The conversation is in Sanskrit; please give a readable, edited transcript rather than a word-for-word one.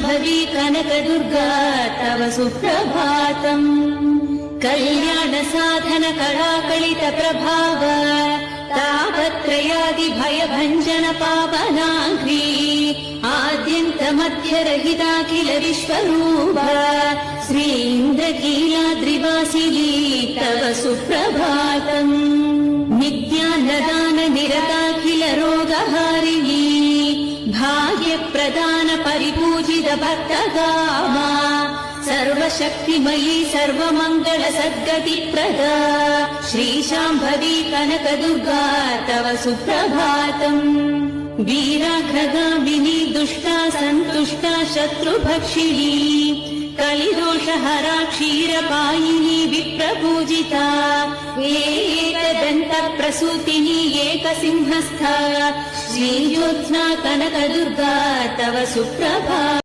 शाम्भवी कनकदुर्गा तव सुप्रभातम्। कल्याण साधन कलाकलित प्रभाव तापत्रयादि भयभञ्जन पावनाङ्घ्रि आद्यन्त मध्यरहिताखिल विश्वरूपा श्री इन्द्रकीलाद्रिवासिनी तव सुप्रभातम्। नित्यान्नदान निरताखिल रोगहारिणी भाग्यप्रदान परिपूजित भक्तगामा सर्वशक्तिमयी सर्वमङ्गल सद्गतिप्रदा श्री शाम्भवी कनकदुर्गा तव सुप्रभातम्। वीराघ्रगामिनी दुष्टा सन्तुष्टा शत्रुभक्षिणी कलिदोषहरा क्षीरपायिनी विप्रपूजिता एकदन्त प्रसूतिनी एकसिंहस्था श्रीज्योत्स्ना कनकदुर्गा तव सुप्रभातम्।